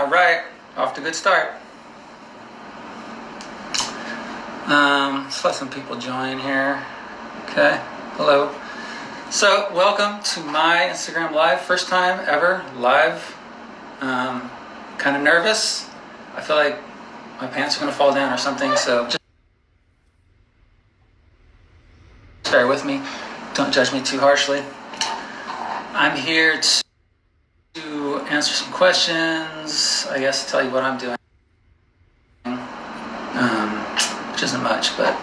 All right, off to a good start. Let's let some people join here. Okay, hello. So, welcome to my Instagram Live. First time ever live. Kind of nervous. I feel like my pants are going to fall down or something, so just bear with me. Don't judge me too harshly. I'm here to answer some questions, I guess tell you what I'm doing, which isn't much, but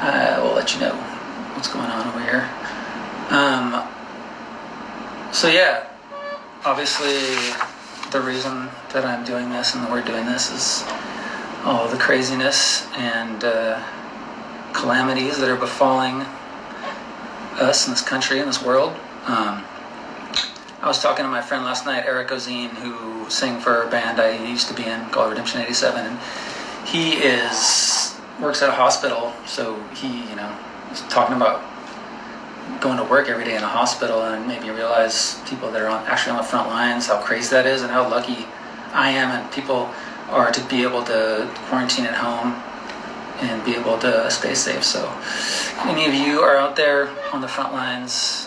I will let you know what's going on over here. So yeah, obviously the reason that I'm doing this and that we're doing this is all the craziness and calamities that are befalling us in this country, in this world. I was talking to my friend last night, Eric Ozine, who sang for a band I used to be in called Redemption 87, and he works at a hospital, so he, was talking about going to work every day in a hospital, and made me realize people that are actually on the front lines, how crazy that is, and how lucky I am and people are to be able to quarantine at home and be able to stay safe. So if any of you are out there on the front lines,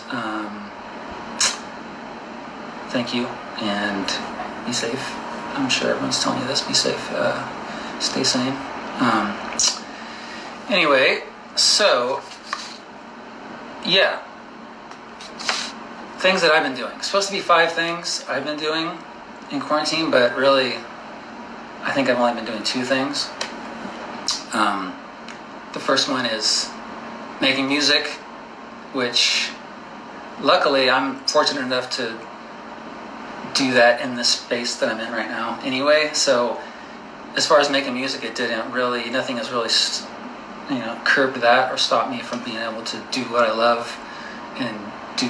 thank you, and be safe. I'm sure everyone's telling you this, be safe, stay sane. Anyway, so, yeah, things that I've been doing. It's supposed to be 5 things I've been doing in quarantine, but really, I think I've only been doing 2 things. The first one is making music, which luckily I'm fortunate enough to do that in the space that I'm in right now anyway. So as far as making music, nothing has really curbed that or stopped me from being able to do what I love and do,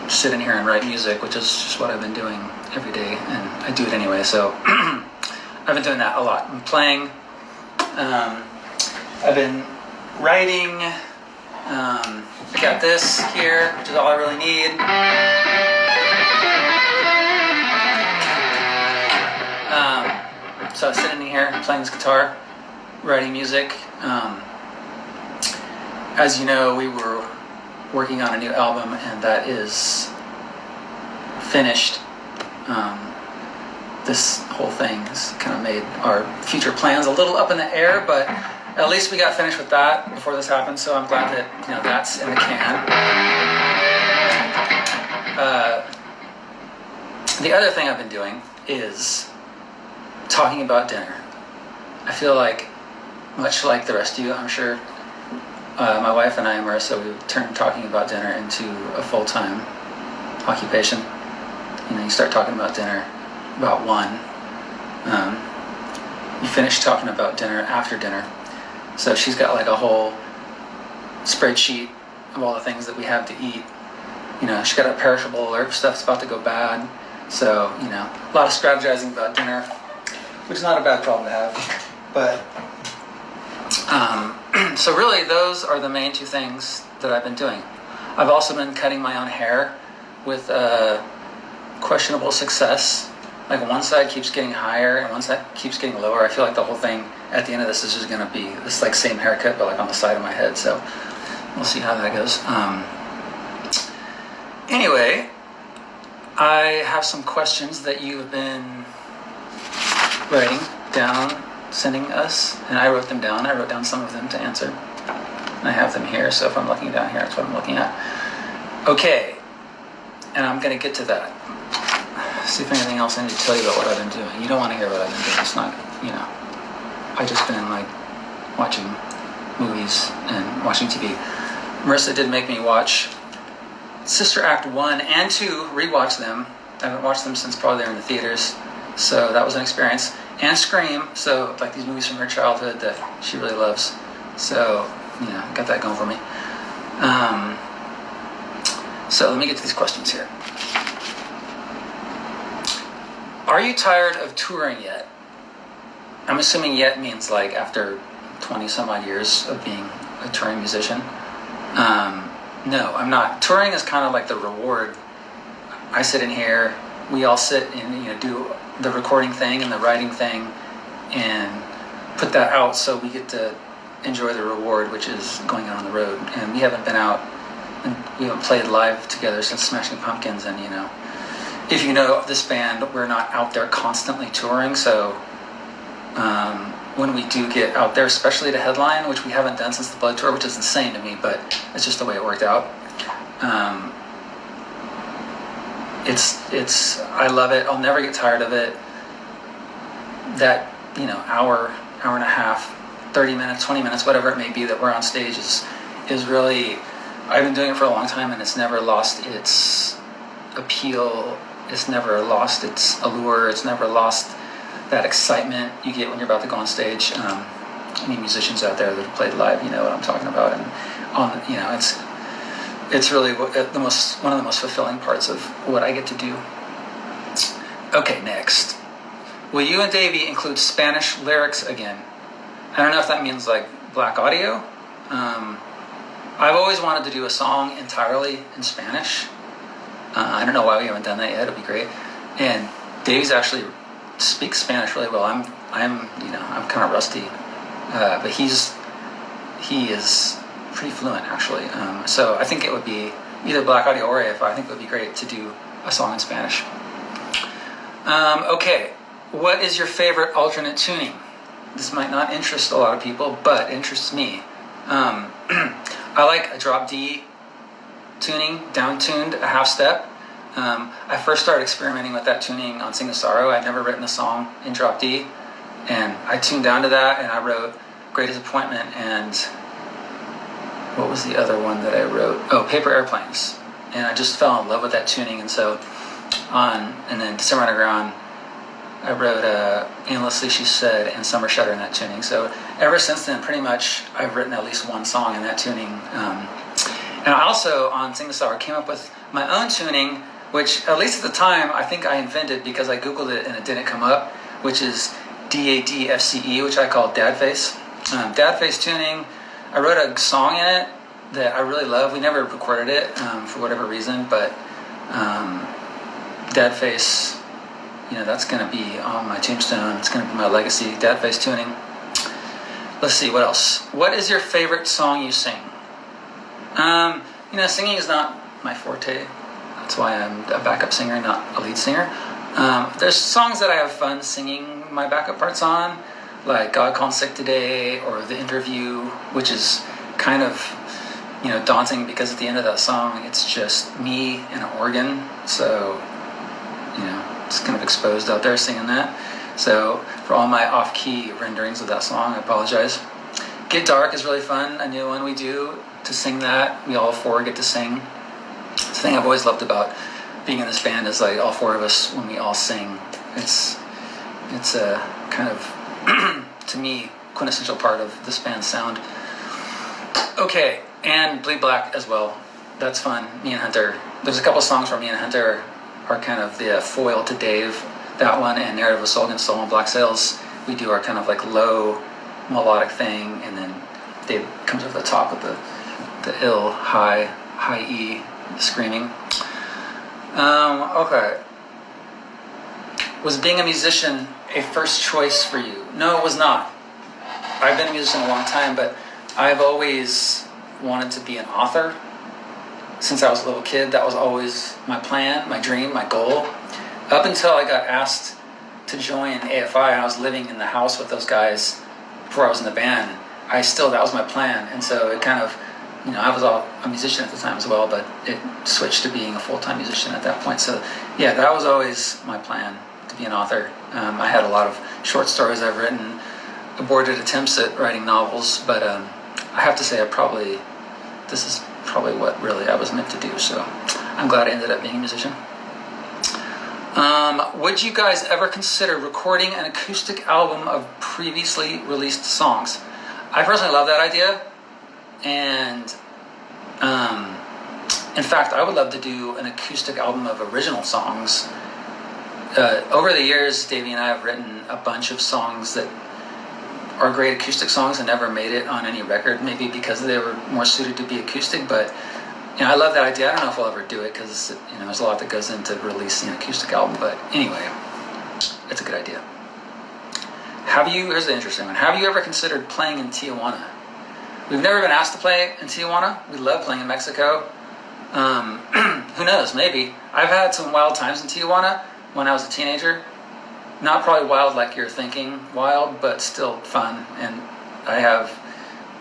sit in here and write music, which is just what I've been doing every day, and I do it anyway. So I've been doing that a lot. I'm playing, I've been writing. I got this here, which is all I really need. So I was sitting in here playing this guitar, writing music. As you know, we were working on a new album, and that is finished. This whole thing has kind of made our future plans a little up in the air, but at least we got finished with that before this happened, so I'm glad that that's in the can. The other thing I've been doing is talking about dinner. I feel like, much like the rest of you, I'm sure, my wife and I, Marissa, we turned talking about dinner into a full-time occupation. You start talking about dinner about 1. You finish talking about dinner after dinner. So she's got like a whole spreadsheet of all the things that we have to eat. She's got a perishable alert, stuff's about to go bad. So, a lot of strategizing about dinner, which is not a bad problem to have. But, so really those are the main 2 things that I've been doing. I've also been cutting my own hair with questionable success. Like one side keeps getting higher and one side keeps getting lower. I feel like the whole thing at the end of this is just going to be this like same haircut, but like on the side of my head. So we'll see how that goes. Anyway, I have some questions that you have been writing down, sending us, and I wrote them down. I wrote down some of them to answer. And I have them here, so if I'm looking down here, that's what I'm looking at. Okay, and I'm going to get to that. See if anything else I need to tell you about what I've been doing. You don't want to hear what I've been doing. It's not, I just been like watching movies and watching TV. Marissa did make me watch Sister Act 1 and 2, rewatch them. I haven't watched them since probably they were in the theaters. So that was an experience. And Scream, so like these movies from her childhood that she really loves. So, got that going for me. So let me get to these questions here. Are you tired of touring yet? I'm assuming yet means like after 20 some odd years of being a touring musician. No, I'm not. Touring is kind of like the reward. I sit in here we all sit and do the recording thing and the writing thing and put that out, so we get to enjoy the reward, which is going out on the road. And we haven't been out and we haven't played live together since Smashing Pumpkins. And if you know this band, we're not out there constantly touring, so when we do get out there, especially to headline, which we haven't done since the Blood Tour, which is insane to me, but it's just the way it worked out. I love it. I'll never get tired of it. That hour and a half, 30 minutes, 20 minutes, whatever it may be that we're on stage is really, I've been doing it for a long time, and it's never lost its appeal. It's never lost its allure. It's never lost that excitement you get when you're about to go on stage. Any musicians out there that have played live, you know what I'm talking about. And it's really one of the most fulfilling parts of what I get to do. Okay, next. Will you and Davey include Spanish lyrics again? I don't know if that means like black audio. I've always wanted to do a song entirely in Spanish. I don't know why we haven't done that yet. It'll be great. And Davey's actually speaks Spanish really well. I'm kind of rusty, but he is pretty fluent actually. So I think it would be either black audio or AFI. I think it would be great to do a song in Spanish. Okay, what is your favorite alternate tuning? This might not interest a lot of people, but it interests me. I like a drop D tuning, down-tuned, a half step. I first started experimenting with that tuning on Sing the Sorrow. I'd never written a song in drop D, and I tuned down to that, and I wrote Great Disappointment, and what was the other one that I wrote? Oh, Paper Airplanes. And I just fell in love with that tuning, and so and then December Underground, I wrote Endlessly She Said and Summer Shutter in that tuning. So ever since then, pretty much, I've written at least one song in that tuning. And I also, on Sing the Sorrow, came up with my own tuning, which, at least at the time, I think I invented because I Googled it and it didn't come up, which is DADFCE, which I call Dad Face. Dad Face tuning, I wrote a song in it that I really love. We never recorded it for whatever reason, but Dad Face, that's going to be on my tombstone. It's going to be my legacy, Dad Face tuning. Let's see, what else? What is your favorite song you sing? Singing is not my forte. That's why I'm a backup singer, not a lead singer. There's songs that I have fun singing my backup parts on, like God Called Sick Today or The Interview, which is kind of, daunting because at the end of that song, it's just me and an organ. So, it's kind of exposed out there singing that. So for all my off-key renderings of that song, I apologize. Get Dark is really fun, a new one we do to sing that. We all four get to sing. It's the thing I've always loved about being in this band is like all four of us, when we all sing, it's a kind of, to me, quintessential part of this band's sound. Okay, and Bleed Black as well. That's fun. Me and Hunter. There's a couple songs where me and Hunter are kind of the foil to Dave. That one and Narrative of Soul Against Soul and Black Sails, we do our kind of like low melodic thing, and then Dave comes over the top with the ill high E screaming. Okay. Was being a musician a first choice for you? No, it was not. I've been a musician a long time, but I've always wanted to be an author. Since I was a little kid, that was always my plan, my dream, my goal. Up until I got asked to join AFI, I was living in the house with those guys before I was in the band. That was my plan, and so it kind of, I was a musician at the time as well, but it switched to being a full-time musician at that point. So yeah, that was always my plan, to be an author. I had a lot of short stories I've written, aborted attempts at writing novels, but I have to say this is probably what really I was meant to do, so I'm glad I ended up being a musician. Would you guys ever consider recording an acoustic album of previously released songs? I personally love that idea, and in fact, I would love to do an acoustic album of original songs. Over the years, Davey and I have written a bunch of songs that are great acoustic songs and never made it on any record, maybe because they were more suited to be acoustic, but I love that idea. I don't know if we'll ever do it because there's a lot that goes into releasing an acoustic album. But anyway, it's a good idea. Here's the interesting one. Have you ever considered playing in Tijuana? We've never been asked to play in Tijuana. We love playing in Mexico. Who knows? Maybe. I've had some wild times in Tijuana when I was a teenager. Not probably wild like you're thinking wild, but still fun. And I have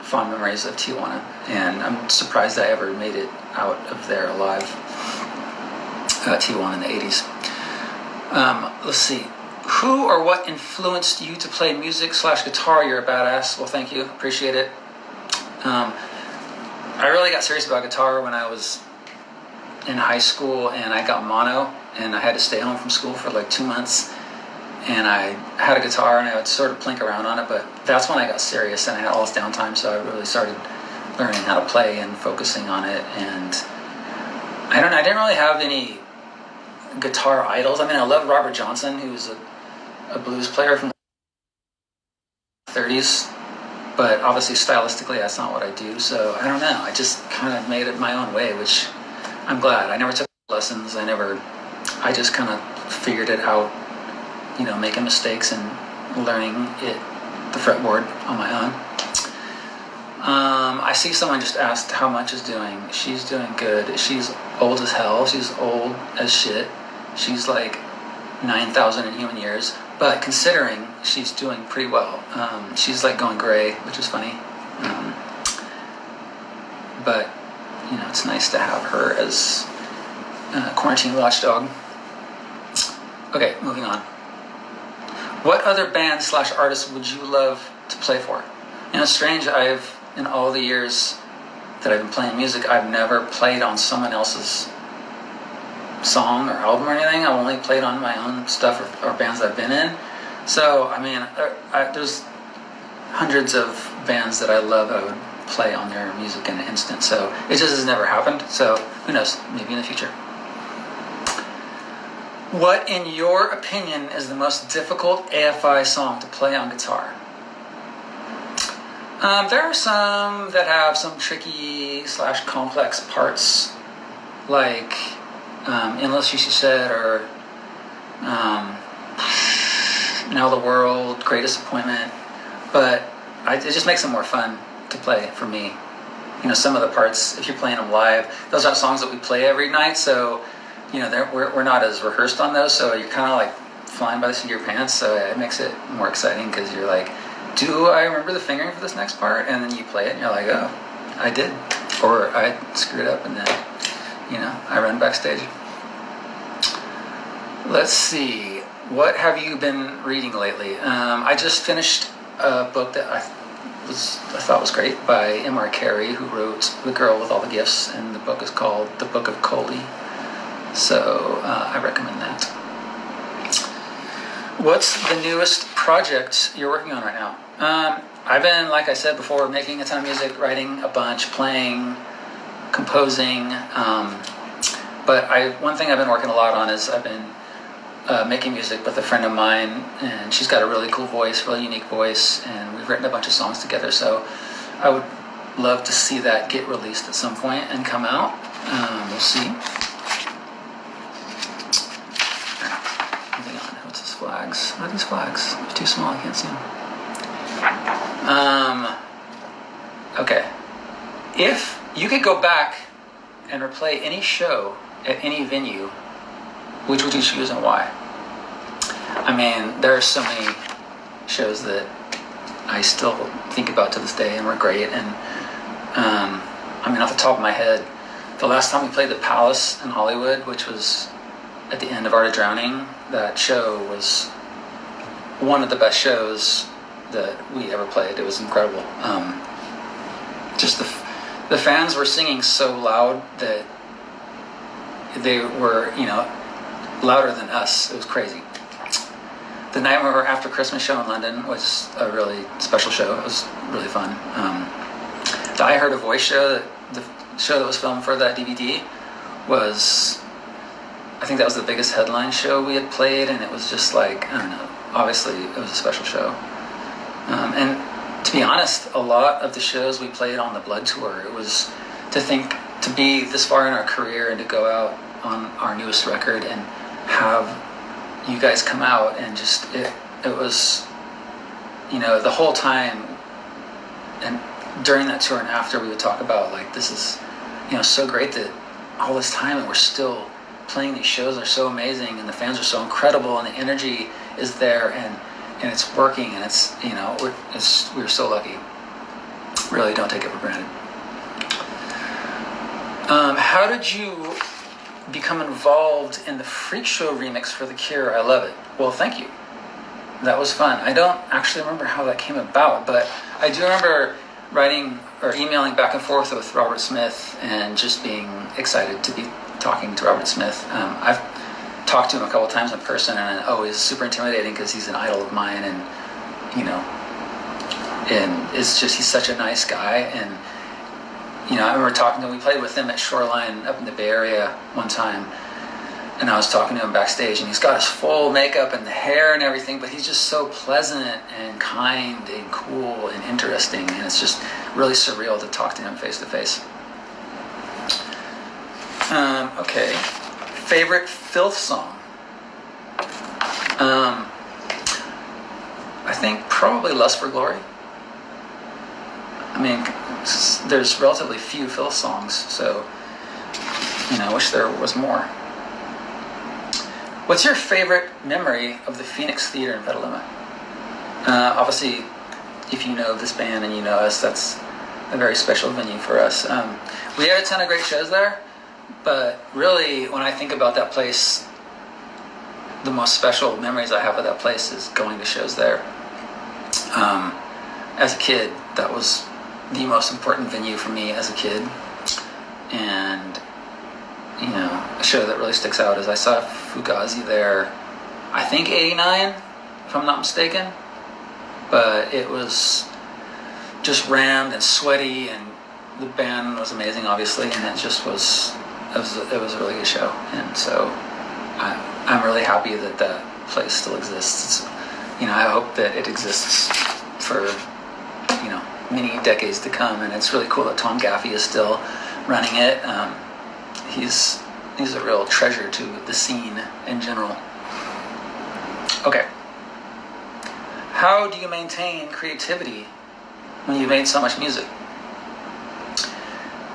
fond memories of Tijuana. And I'm surprised I ever made it out of there alive. Tijuana in the 80s. Let's see. Who or what influenced you to play music/guitar? You're a badass. Well, thank you. Appreciate it. I really got serious about guitar when I was in high school, and I got mono, and I had to stay home from school for like 2 months. And I had a guitar, and I would sort of plink around on it, but that's when I got serious, and I had all this downtime, so I really started learning how to play and focusing on it. And I didn't really have any guitar idols. I mean, I love Robert Johnson, who's a blues player from the 30s, but obviously stylistically that's not what I do, so I don't know. I just kind of made it my own way, which I'm glad. I never took lessons. I just kind of figured it out, making mistakes and learning the fretboard on my own. I see someone just asked how much is doing. She's doing good. She's old as hell. She's old as shit. She's like 9,000 in human years, but considering she's doing pretty well. She's like going gray, which is funny. But it's nice to have her as a quarantine watchdog. Okay, moving on. What other bands/artists would you love to play for? It's strange. In all the years that I've been playing music, I've never played on someone else's song or album or anything. I've only played on my own stuff or bands I've been in. So, there's hundreds of bands that I love. I would play on their music in an instant. So it just has never happened. So who knows? Maybe in the future. What, in your opinion, is the most difficult AFI song to play on guitar? There are some that have some tricky/complex parts, like Endless, She Said, or Now the World, Great Disappointment. But it just makes them more fun to play for me. Some of the parts, if you're playing them live, those aren't songs that we play every night, so we're not as rehearsed on those, so you're kind of like flying by the seat of your pants, so it makes it more exciting because you're like, do I remember the fingering for this next part? And then you play it and you're like, oh, I did. Or I screwed up, and then, I run backstage. Let's see. What have you been reading lately? I just finished a book that I thought was great by M.R. Carey, who wrote The Girl with All the Gifts, and the book is called The Book of Coley. So I recommend that. What's the newest project you're working on right now? I've been, like I said before, making a ton of music, writing a bunch, playing, composing. But one thing I've been working a lot on is I've been making music with a friend of mine, and she's got a really cool voice, really unique voice, and we've written a bunch of songs together. So I would love to see that get released at some point and come out. We'll see. Moving on. What's these flags? What are these flags? They're too small. I can't see them. Okay. If you could go back and replay any show at any venue, which would you choose and why? There are so many shows that I still think about to this day and were great. And off the top of my head, the last time we played the Palace in Hollywood, which was at the end of Art of Drowning, that show was one of the best shows that we ever played. It was incredible. Just the fans were singing so loud that they were, louder than us. It was crazy. The Nightmare After Christmas show in London was a really special show. It was really fun. The I Heard a Voice show, the show that was filmed for that DVD, I think that was the biggest headline show we had played, and it was just like, I don't know, obviously it was a special show. And to be honest, a lot of the shows we played on the Blood Tour, it was to think to be this far in our career and to go out on our newest record and have you guys come out and just it was, you know, the whole time and during that tour and after, we would talk about like, this is, you know, so great that all this time and we're still playing these shows are so amazing and the fans are so incredible and the energy is there and it's working and it's, you know, we're so lucky. Really don't take it for granted. How did you become involved in the Freak Show remix for The Cure? I love it. Well, thank you. That was fun. I don't actually remember how that came about, but I do remember writing or emailing back and forth with Robert Smith and just being excited to be talking to Robert Smith. I've talked to him a couple times in person and always super intimidating because he's an idol of mine and, you know, and it's just, he's such a nice guy. And, you know, I remember talking to him, we played with him at Shoreline up in the Bay Area one time. And I was talking to him backstage and he's got his full makeup and the hair and everything, but he's just so pleasant and kind and cool and interesting. And it's just really surreal to talk to him face to face. Okay. Favorite Filth song? I think probably Lust for Glory. I mean, there's relatively few Filth songs, so, you know, I wish there was more. What's your favorite memory of the Phoenix Theater in Petaluma? Obviously, if you know this band and you know us, that's a very special venue for us. We had a ton of great shows there, but really, when I think about that place, the most special memories I have of that place is going to shows there. As a kid, that was the most important venue for me as a kid. And, you know, a show that really sticks out is I saw Fugazi there, I think 89, if I'm not mistaken. But it was just rammed and sweaty, and the band was amazing, obviously, and it just was, it was a really good show. And so I'm really happy that that place still exists. You know, I hope that it exists for, you know, many decades to come, and it's really cool that Tom Gaffey is still running it. He's a real treasure to the scene in general. Okay. How do you maintain creativity when you've made so much music?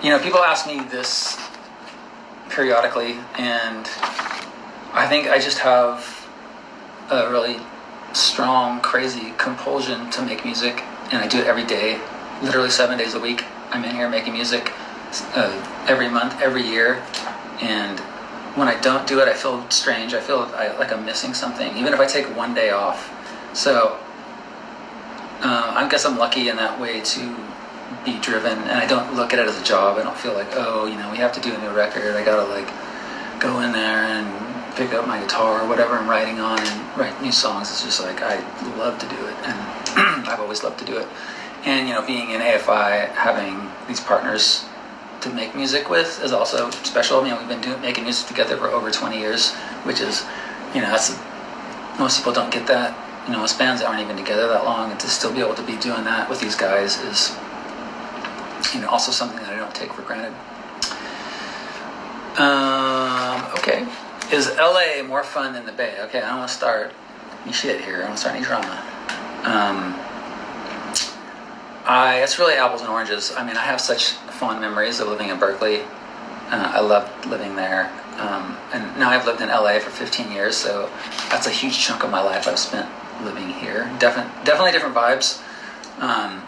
You know, people ask me this periodically, and I think I just have a really strong, crazy compulsion to make music, and I do it every day, literally 7 days a week. I'm in here making music every month, every year, and when I don't do it, I feel strange. I feel like I'm missing something, even if I take one day off. So I guess I'm lucky in that way to be driven, and I don't look at it as a job. I don't feel like, oh, you know, we have to do a new record. I gotta like go in there and pick up my guitar or whatever I'm writing on and write new songs. It's just like, I love to do it, and I've always loved to do it. And, you know, being in AFI, having these partners to make music with is also special. I mean, we've been making music together for over 20 years, which is, you know, most people don't get that. You know, most bands aren't even together that long, and to still be able to be doing that with these guys is, you know, also something that I don't take for granted. Okay. Is LA more fun than the Bay? Okay, I don't want to start any shit here. I don't want to start any drama. It's really apples and oranges. I mean, I have such fond memories of living in Berkeley. I loved living there. And now I've lived in LA for 15 years, so that's a huge chunk of my life I've spent living here. Definitely different vibes. I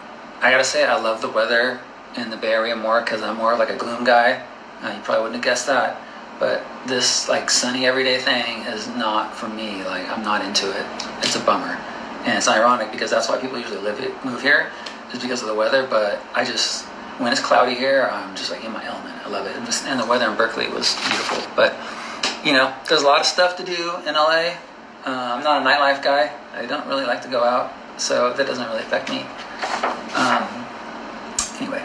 gotta say, I love the weather in the Bay Area more because I'm more of like a gloom guy. You probably wouldn't have guessed that. But this like sunny everyday thing is not for me. Like, I'm not into it. It's a bummer. And it's ironic because that's why people usually move here, is because of the weather. But when it's cloudy here, I'm just like in my element. I love it. And the weather in Berkeley was beautiful. But, you know, there's a lot of stuff to do in LA. I'm not a nightlife guy. I don't really like to go out, so that doesn't really affect me. Anyway.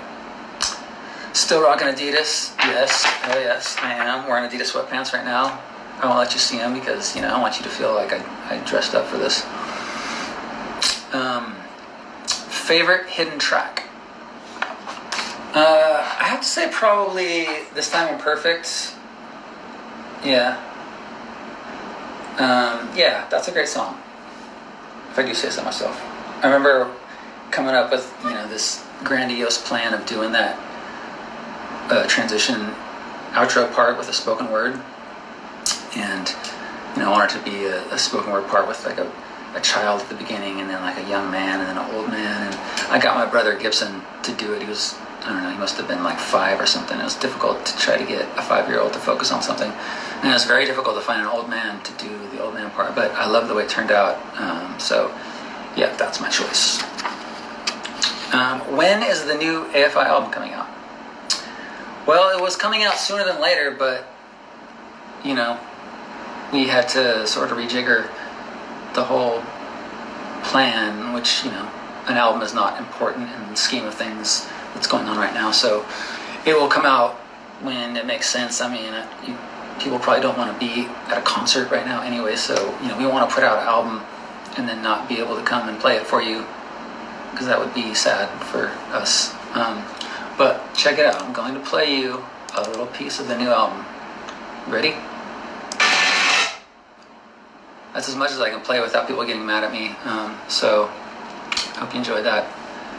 Still rocking Adidas. Yes. Oh yes, I am wearing Adidas sweatpants right now. I won't let you see them because, you know, I want you to feel like I dressed up for this. Favorite hidden track? I have to say probably This Time Imperfect. Yeah. Yeah, that's a great song, if I do say so myself. I remember coming up with, this grandiose plan of doing that transition outro part with a spoken word. And, I wanted it to be a spoken word part with like a child at the beginning, and then like a young man, and then an old man. And I got my brother Gibson to do it. He was, I don't know, he must have been like 5 or something. It was difficult to try to get a 5-year-old to focus on something. And it was very difficult to find an old man to do the old man part, but I love the way it turned out. So yeah, that's my choice. When is the new AFI album coming out? Well, it was coming out sooner than later, but, we had to sort of rejigger the whole plan, which, an album is not important in the scheme of things that's going on right now. So it will come out when it makes sense. I mean, people probably don't want to be at a concert right now anyway, so, we want to put out an album and then not be able to come and play it for you, because that would be sad for us. But check it out. I'm going to play you a little piece of the new album. Ready? That's as much as I can play without people getting mad at me. So hope you enjoyed that.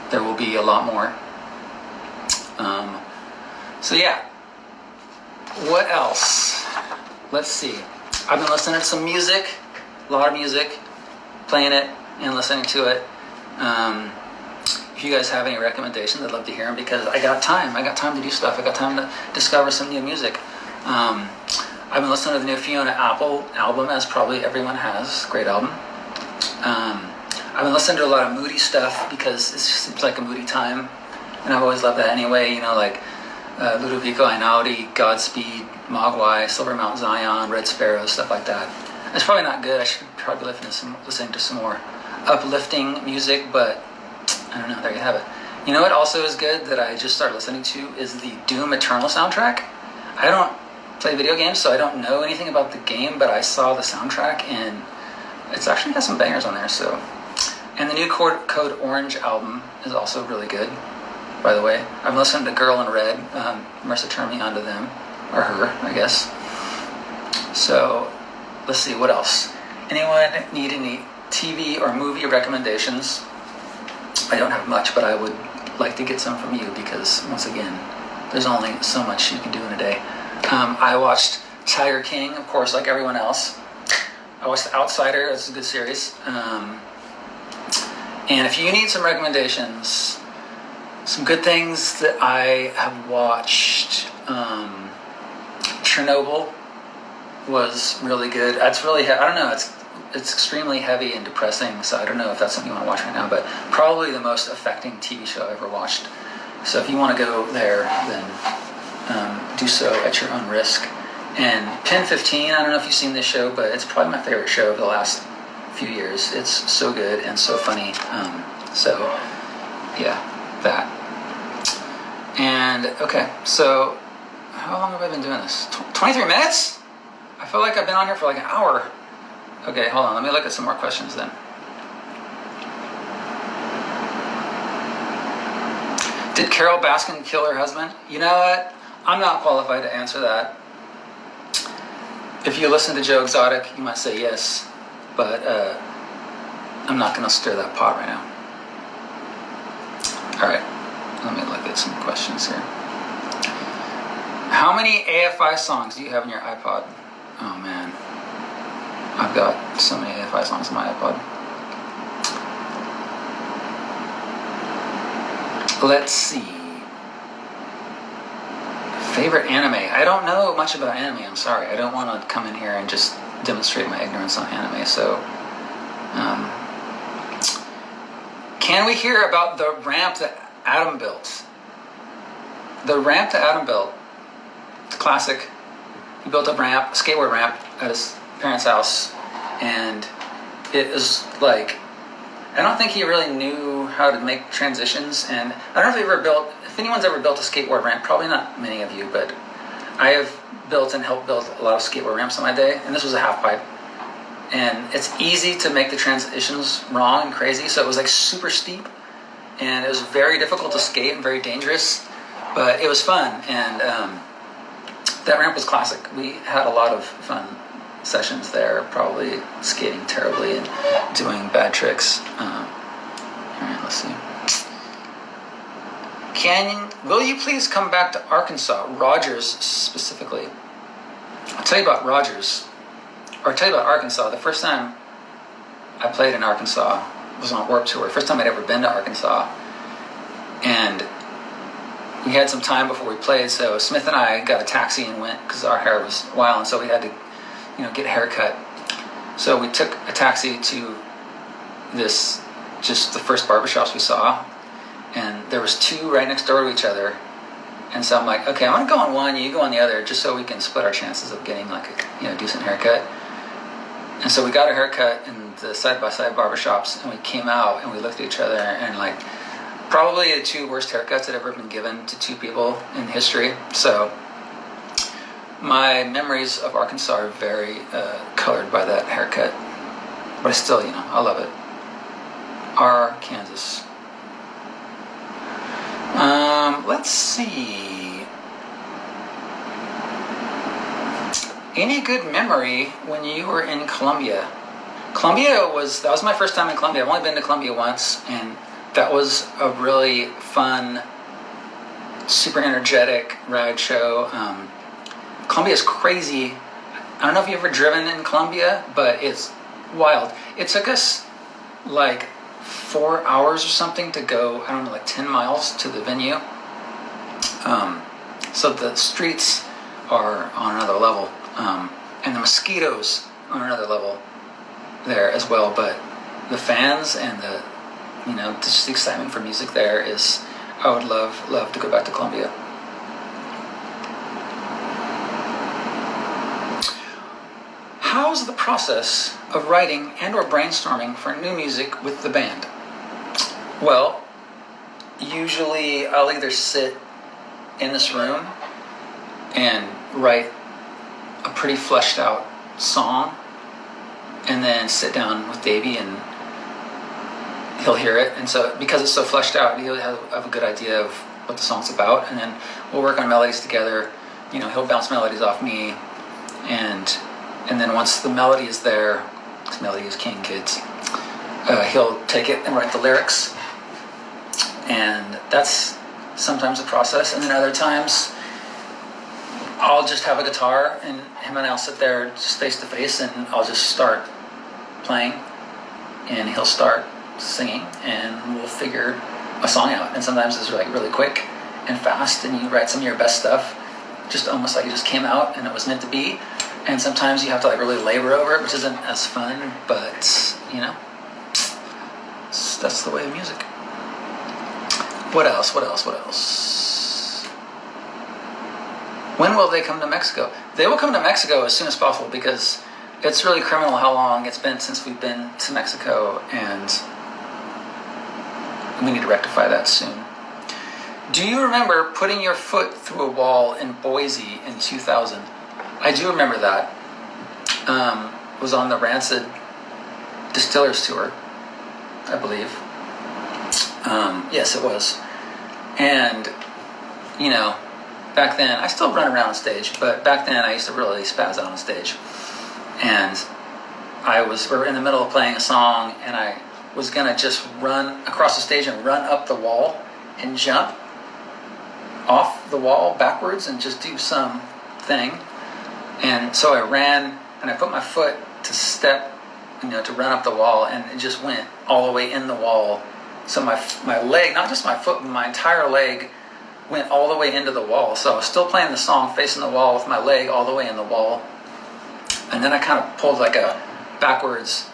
There will be a lot more. So yeah. What else? Let's see. I've been listening to some music, a lot of music, playing it and listening to it. If you guys have any recommendations, I'd love to hear them, because I got time. I got time to do stuff. I got time to discover some new music. I've been listening to the new Fiona Apple album, as probably everyone has. Great album. I've been listening to a lot of moody stuff, because it seems like a moody time, and I've always loved that anyway. Like Ludovico Einaudi, Godspeed, Mogwai, Silver Mount Zion, Red Sparrow, stuff like that. It's probably not good. I should probably listening to some more uplifting music, but I don't know. There you have it. You know what also is good that I just started listening to is the Doom Eternal soundtrack. I don't play video games, so I don't know anything about the game, but I saw the soundtrack, and it's actually got some bangers on there. So, and the new Code Orange album is also really good, by the way. I've listened to Girl in Red. Marissa turned me onto them, or her, I guess. So, let's see, what else? Anyone need any TV or movie recommendations? I don't have much, but I would like to get some from you, because, once again, there's only so much you can do in a day. I watched Tiger King, of course, like everyone else. I watched The Outsider. That's a good series. And if you need some recommendations, some good things that I have watched, Chernobyl was really good. It's really, I don't know, it's extremely heavy and depressing, so I don't know if that's something you want to watch right now, but probably the most affecting TV show I've ever watched. So if you want to go there, then do so at your own risk. And Pen 15, I don't know if you've seen this show, but it's probably my favorite show of the last few years. It's so good and so funny. So yeah, that. And okay, so how long have I been doing this? 23 minutes? I feel like I've been on here for like an hour. Okay, hold on. Let me look at some more questions then. Did Carol Baskin kill her husband? You know what? I'm not qualified to answer that. If you listen to Joe Exotic, you might say yes, but I'm not going to stir that pot right now. All right, let me look at some questions here. How many AFI songs do you have in your iPod? Oh man, I've got so many AFI songs on my iPod. Let's see. Favorite anime? I don't know much about anime, I'm sorry. I don't want to come in here and just demonstrate my ignorance on anime, so... Can we hear about the ramp that Adam built? The ramp that Adam built, classic. He built a ramp, a skateboard ramp, at his parents' house, and it is like... I don't think he really knew how to make transitions, and I don't know if anyone's ever built a skateboard ramp, probably not many of you, but I have built and helped build a lot of skateboard ramps in my day, and this was a half pipe. And it's easy to make the transitions wrong and crazy, so it was like super steep, and it was very difficult to skate and very dangerous, But it was fun, and that ramp was classic. We had a lot of fun sessions there, probably skating terribly and doing bad tricks. All right, let's see. Will you please come back to Arkansas? Rogers specifically. I'll tell you about Rogers, or I'll tell you about Arkansas. The first time I played in Arkansas was on Warped Tour. First time I'd ever been to Arkansas. And we had some time before we played, so Smith and I got a taxi and went, because our hair was wild, and so we had to, get a haircut. So we took a taxi to just the first barbershops we saw, and there was two right next door to each other. And so I'm like, okay, I'm gonna go on one, you go on the other, just so we can split our chances of getting like a decent haircut. And so we got a haircut in the side-by-side barbershops, and we came out and we looked at each other, and like probably the two worst haircuts that have ever been given to two people in history. So my memories of Arkansas are very colored by that haircut. But I still, I love it. Kansas. Let's see. Any good memory when you were in Columbia? That was my first time in Columbia. I've only been to Columbia once, and that was a really fun, super energetic ride show. Columbia is crazy. I don't know if you've ever driven in Columbia, but it's wild. It took us like 4 hours or something to go, 10 miles to the venue. So the streets are on another level, and the mosquitoes are on another level there as well. But the fans and just the excitement for music there is, I would love to go back to Columbia. How's the process of writing and or brainstorming for new music with the band? Well, usually I'll either sit in this room and write a pretty fleshed out song, and then sit down with Davey and he'll hear it. And so because it's so fleshed out, he'll have a good idea of what the song's about, and then we'll work on melodies together. He'll bounce melodies off me, and then once the melody is there, because melody is king, kids, he'll take it and write the lyrics. And that's sometimes a process. And then other times, I'll just have a guitar, and him and I'll sit there just face to face, and I'll just start playing, and he'll start singing, and we'll figure a song out. And sometimes it's like really quick and fast, and you write some of your best stuff, just almost like it just came out and it was meant to be. And sometimes you have to really labor over it, which isn't as fun, but that's the way of music. What else? When will they come to Mexico? They will come to Mexico as soon as possible, because it's really criminal how long it's been since we've been to Mexico, and we need to rectify that soon. Do you remember putting your foot through a wall in Boise in 2000? I do remember that. It was on the Rancid Distillers Tour, I believe. Yes, it was. And, back then, I still run around on stage, but back then I used to really spaz out on stage. And we were in the middle of playing a song, and I was going to just run across the stage and run up the wall and jump off the wall backwards and just do some thing. And so I ran, and I put my foot to step, to run up the wall, and it just went all the way in the wall. So my leg, not just my foot, but my entire leg went all the way into the wall. So I was still playing the song facing the wall with my leg all the way in the wall. And then I kind of pulled like a backwards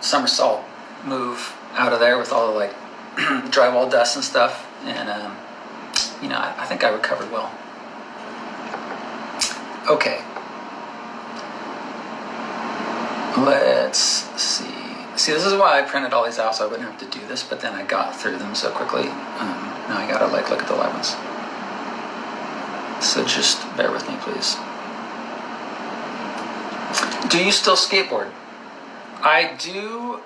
somersault move out of there with all the drywall dust and stuff. And, I think I recovered well. Okay. Let's see. See, this is why I printed all these out, so I wouldn't have to do this, but then I got through them so quickly. Now I gotta look at the live ones. So just bear with me, please. Do you still skateboard? I do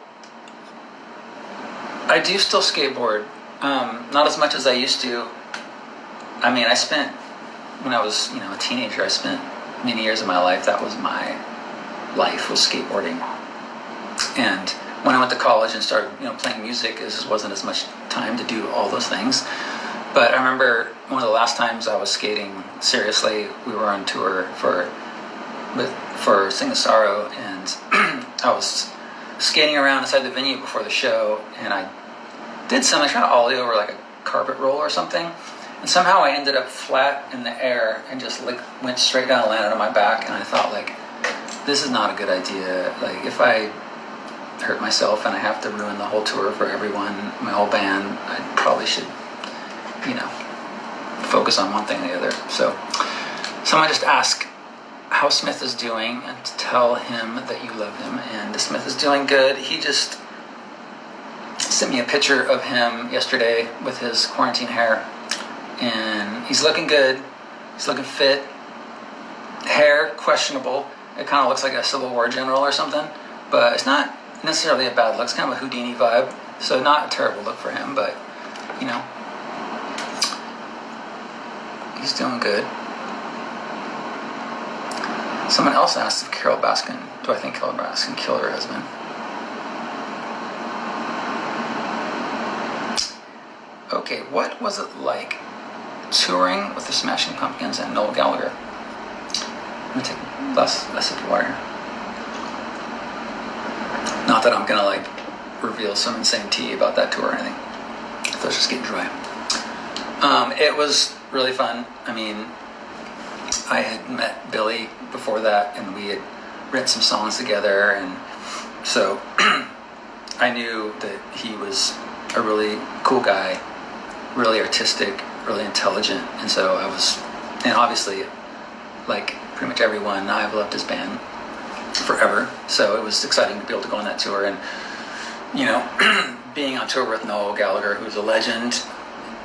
still skateboard. Not as much as I used to. I mean, when I was, a teenager, I spent many years of my life, that was my life, was skateboarding. And when I went to college and started, playing music, it just wasn't as much time to do all those things. But I remember one of the last times I was skating seriously, we were on tour for Sing the Sorrow, and I was skating around inside the venue before the show, and I tried to ollie over like a carpet roll or something, and somehow I ended up flat in the air and just went straight down and landed on my back, and I thought, like, this is not a good idea. Like, if I hurt myself and I have to ruin the whole tour for everyone, my whole band, I probably should, focus on one thing or the other. So someone just asked how Smith is doing and to tell him that you love him, and Smith is doing good. He just sent me a picture of him yesterday with his quarantine hair, and he's looking good. He's looking fit. Hair, questionable. It kind of looks like a Civil War general or something, but it's not necessarily a bad look. It's kind of a Houdini vibe, so not a terrible look for him, but, he's doing good. Someone else asked if Carol Baskin, do I think Carol Baskin killed her husband? Okay, what was it like touring with the Smashing Pumpkins and Noel Gallagher? I'm gonna take a last sip of water. Not that I'm gonna reveal some insane tea about that tour or anything. So it's just getting dry. It was really fun. I mean, I had met Billy before that, and we had written some songs together, and so I knew that he was a really cool guy, really artistic, really intelligent, and so and obviously, like pretty much everyone, I've loved his band forever, so it was exciting to be able to go on that tour, and being on tour with Noel Gallagher, who's a legend,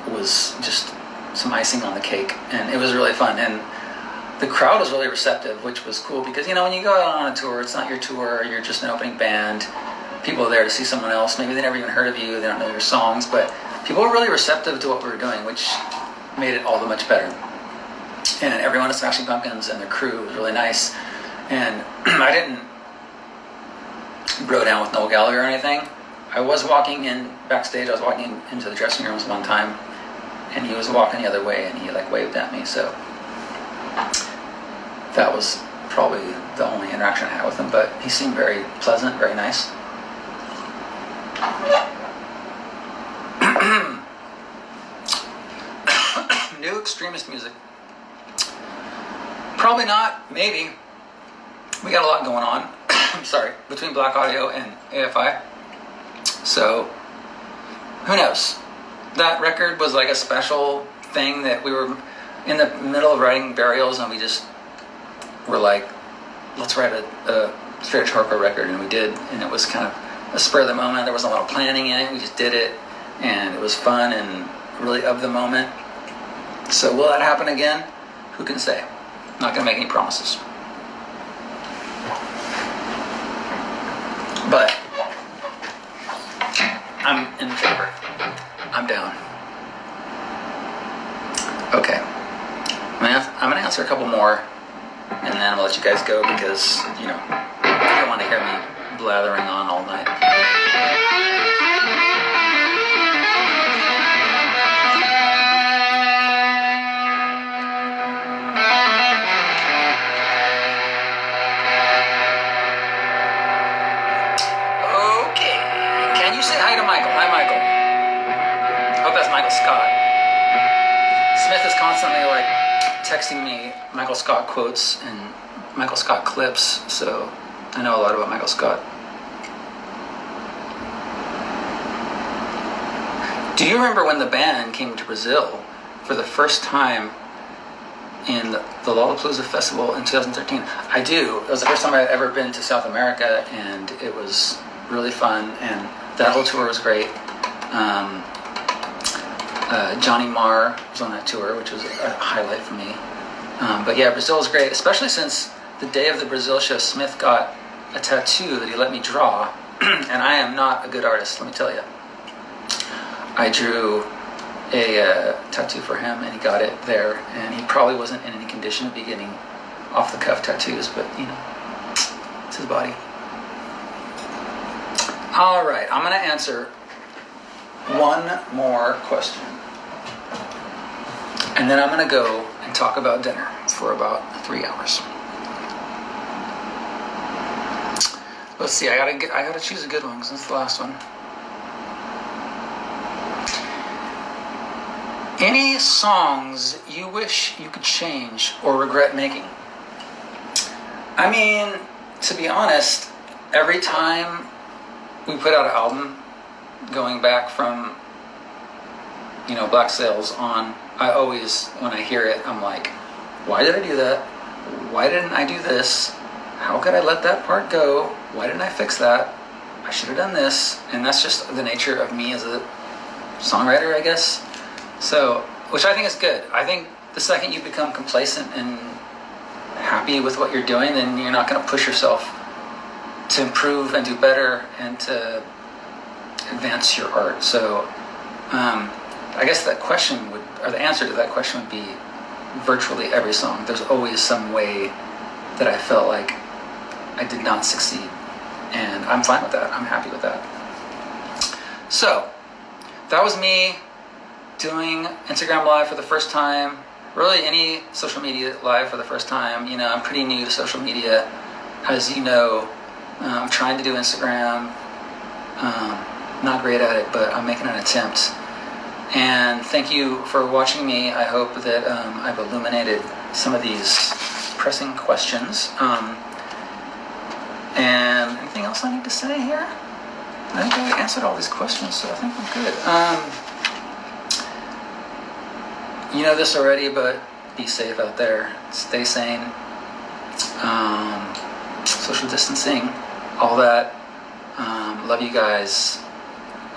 was just some icing on the cake, and it was really fun, and the crowd was really receptive, which was cool, because when you go out on a tour, it's not your tour, you're just an opening band, people are there to see someone else, maybe they never even heard of you, they don't know your songs, but people were really receptive to what we were doing, which made it all the much better. And everyone at Smashing Pumpkins and their crew was really nice, and I didn't bro down with Noel Gallagher or anything. I was walking in backstage, I was walking into the dressing rooms one time, and he was walking the other way, and he waved at me, so that was probably the only interaction I had with him, but he seemed very pleasant, very nice. New extremist music. Probably not, maybe. We got a lot going on, I'm sorry, between Black Audio and AFI. So, who knows? That record was like a special thing that we were in the middle of writing Burials, and we just were like, let's write a straight edge hardcore record, and we did, and it was kind of a spur of the moment. There wasn't a lot of planning in it, we just did it, and it was fun and really of the moment. So will that happen again? Who can say? I'm not going to make any promises. But I'm in favor. I'm down. Okay. I'm going to answer a couple more, and then I'm going to let you guys go because, you don't want to hear me blathering on all night. Scott. Smith is constantly texting me Michael Scott quotes and Michael Scott clips, so I know a lot about Michael Scott. Do you remember when the band came to Brazil for the first time in the Lollapalooza Festival in 2013? I do. It was the first time I'd ever been to South America, and it was really fun, and that whole tour was great. Johnny Marr was on that tour, which was a highlight for me. But yeah, Brazil was great, especially since the day of the Brazil show, Smith got a tattoo that he let me draw, and I am not a good artist, let me tell you. I drew a tattoo for him, and he got it there, and he probably wasn't in any condition to be getting off the cuff tattoos, but you know, it's his body. All right, I'm gonna answer one more question, and then I'm gonna go and talk about dinner for about 3 hours. Let's see, I gotta choose a good one because it's the last one. Any songs you wish you could change or regret making? I mean, to be honest, every time we put out an album, going back from, you know, Black Sails on, I always, when I hear it, I'm like, why did I do that? Why didn't I do this? How could I let that part go? Why didn't I fix that? I should have done this. And that's just the nature of me as a songwriter, I guess. So, which I think is good. I think the second you become complacent and happy with what you're doing, then you're not going to push yourself to improve and do better and to advance your art. So, I guess that question would, or the answer to that question would be virtually every song. There's always some way that I felt like I did not succeed. And I'm fine with that. I'm happy with that. So, that was me doing Instagram Live for the first time, really any social media live for the first time. You know, I'm pretty new to social media, as you know. I'm trying to do Instagram, not great at it, but I'm making an attempt. And thank you for watching me. I hope that I've illuminated some of these pressing questions. And anything else I need to say here? I think I answered all these questions, so I think I'm good. You know this already, but be safe out there. Stay sane. Social distancing, all that. Love you guys.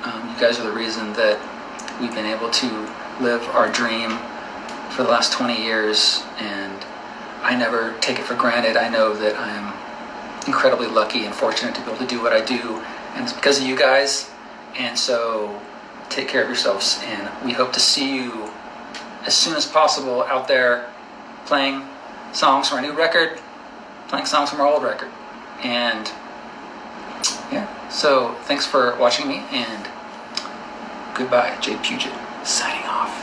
You guys are the reason that we've been able to live our dream for the last 20 years, and I never take it for granted. I know that I'm incredibly lucky and fortunate to be able to do what I do, and it's because of you guys. And so take care of yourselves, and we hope to see you as soon as possible out there playing songs from our new record, playing songs from our old record. And yeah, so thanks for watching me, and goodbye. Jade Puget signing off.